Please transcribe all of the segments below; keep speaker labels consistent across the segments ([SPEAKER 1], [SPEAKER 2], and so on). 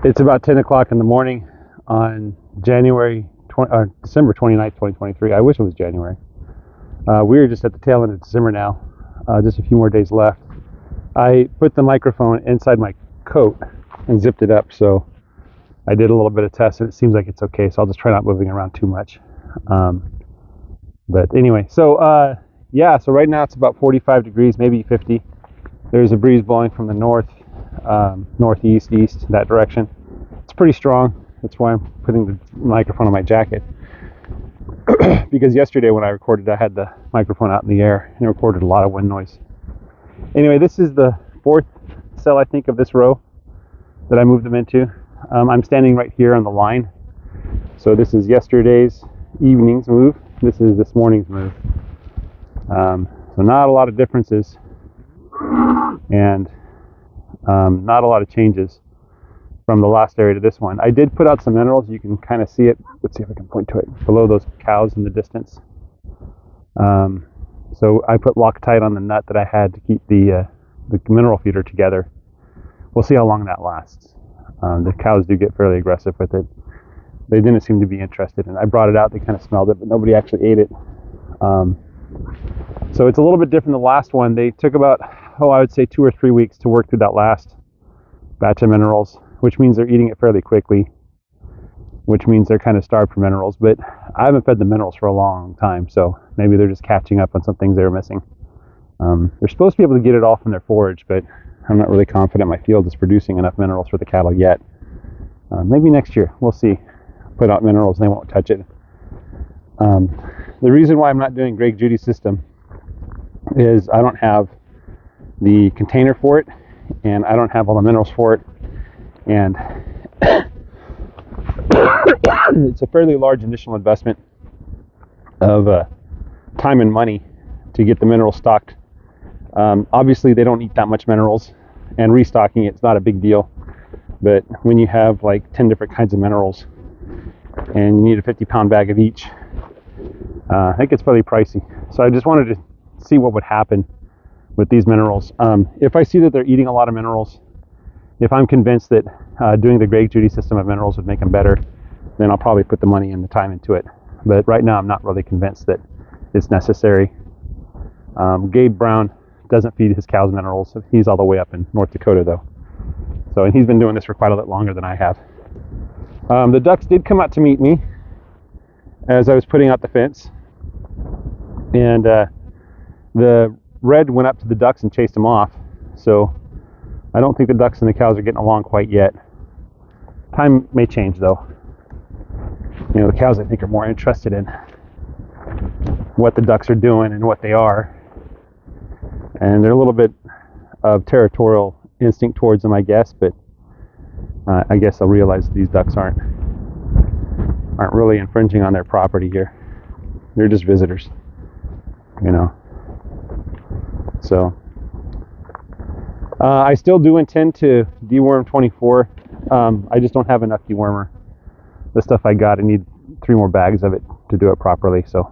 [SPEAKER 1] It's about 10 o'clock in the morning on December 29th, 2023. I wish it was January. We're just at the tail end of December now, just a few more days left. I put the microphone inside my coat and zipped it up, so I did a little bit of test and it seems like it's okay, so I'll just try not moving around too much. But anyway, so yeah, so right now it's about 45 degrees, maybe 50. There's a breeze blowing from the northeast, east, that direction. It's pretty strong. That's why I'm putting the microphone on my jacket. Because yesterday when I recorded, I had the microphone out in the air and it recorded a lot of wind noise. Anyway, this is the fourth cell, I think, of this row that I moved them into. I'm standing right here on the line. So this is yesterday's evening's move. This is this morning's move. So not a lot of differences and not a lot of changes from the last area to this one. I did put out some minerals. You can kind of see it. Let's see if I can point to it. Below those cows in the distance. So I put Loctite on the nut that I had to keep the mineral feeder together. We'll see how long that lasts. The cows do get fairly aggressive with it. They didn't seem to be interested in it. I brought it out, they kind of smelled it, but nobody actually ate it. So it's a little bit different than the last one. They took about, I would say 2 or 3 weeks to work through that last batch of minerals, which means they're eating it fairly quickly, which means they're kind of starved for minerals. But I haven't fed the minerals for a long time, so maybe they're just catching up on some things they were missing. They're supposed to be able to get it all from their forage, but I'm not really confident my field is producing enough minerals for the cattle yet. Maybe next year, we'll see. Put out minerals and they won't touch it. The reason why I'm not doing Greg Judy's system is I don't have the container for it, and I don't have all the minerals for it, and it's a fairly large initial investment of time and money to get the minerals stocked. Obviously they don't eat that much minerals, and restocking it's not a big deal, but when you have like 10 different kinds of minerals and you need a 50-pound bag of each, I think it's fairly pricey. So I just wanted to see what would happen with these minerals. If I see that they're eating a lot of minerals, if I'm convinced that doing the Greg Judy system of minerals would make them better, then I'll probably put the money and the time into it. But right now I'm not really convinced that it's necessary. Gabe Brown doesn't feed his cows minerals. He's all the way up in North Dakota though. So, and he's been doing this for quite a bit longer than I have. The ducks did come out to meet me as I was putting out the fence, and the red went up to the ducks and chased them off. So I don't think the ducks and the cows are getting along quite yet. Time may change though. You know, the cows I think are more interested in what the ducks are doing and what they are, and they're a little bit of territorial instinct towards them, I guess, but I guess I'll realize these ducks aren't really infringing on their property here. They're just visitors, you know. So I still do intend to deworm 24. I just don't have enough dewormer. The stuff I got, I need 3 more bags of it to do it properly. So,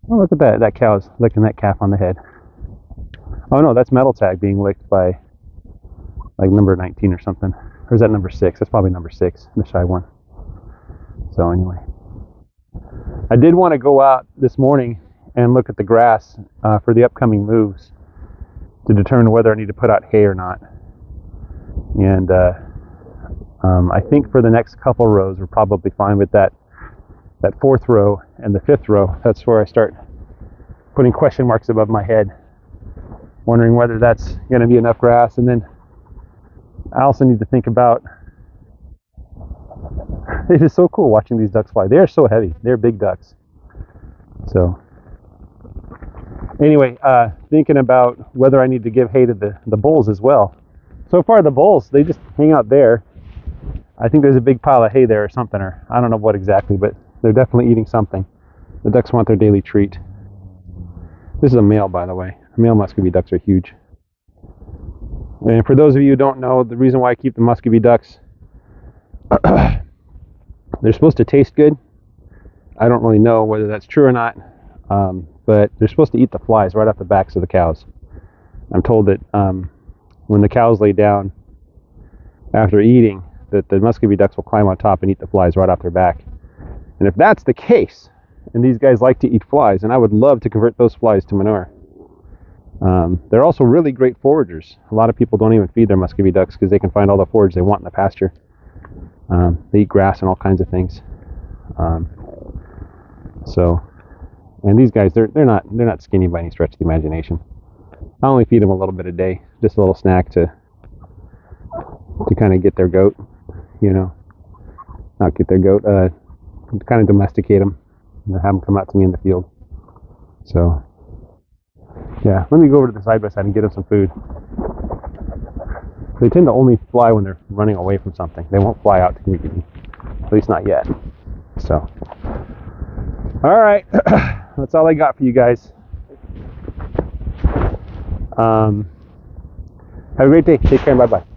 [SPEAKER 1] oh, look at that. That cow's licking that calf on the head. Oh no, that's metal tag being licked by like number 19 or something. Or is that number 6? That's probably number 6, the shy one. So anyway, I did want to go out this morning and look at the grass for the upcoming moves to determine whether I need to put out hay or not. And I think for the next couple rows we're probably fine with that 4th row and the 5th row. That's where I start putting question marks above my head, wondering whether that's going to be enough grass. And then I also need to think about, it is so cool watching these ducks fly. They are so heavy. They're big ducks. So anyway, thinking about whether I need to give hay to the bulls as well. So far the bulls, they just hang out there. I think there's a big pile of hay there or something, or I don't know what exactly, but they're definitely eating something. The ducks want their daily treat. This is a male, by the way. Male muscovy ducks are huge. And for those of you who don't know, the reason why I keep the muscovy ducks, they're supposed to taste good. I don't really know whether that's true or not, but they're supposed to eat the flies right off the backs of the cows. I'm told that when the cows lay down after eating, that the muscovy ducks will climb on top and eat the flies right off their back. And if that's the case, and these guys like to eat flies, and I would love to convert those flies to manure. They're also really great foragers. A lot of people don't even feed their muscovy ducks because they can find all the forage they want in the pasture. They eat grass and all kinds of things. And these guys, they're not skinny by any stretch of the imagination. I only feed them a little bit a day, just a little snack to kind of get their goat, not get their goat, to kind of domesticate them, and have them come out to me in the field. So, yeah, let me go over to the side by side and get them some food. They tend to only fly when they're running away from something. They won't fly out to meet me, at least not yet. So, all right, that's all I got for you guys. Have a great day. Take care and bye-bye.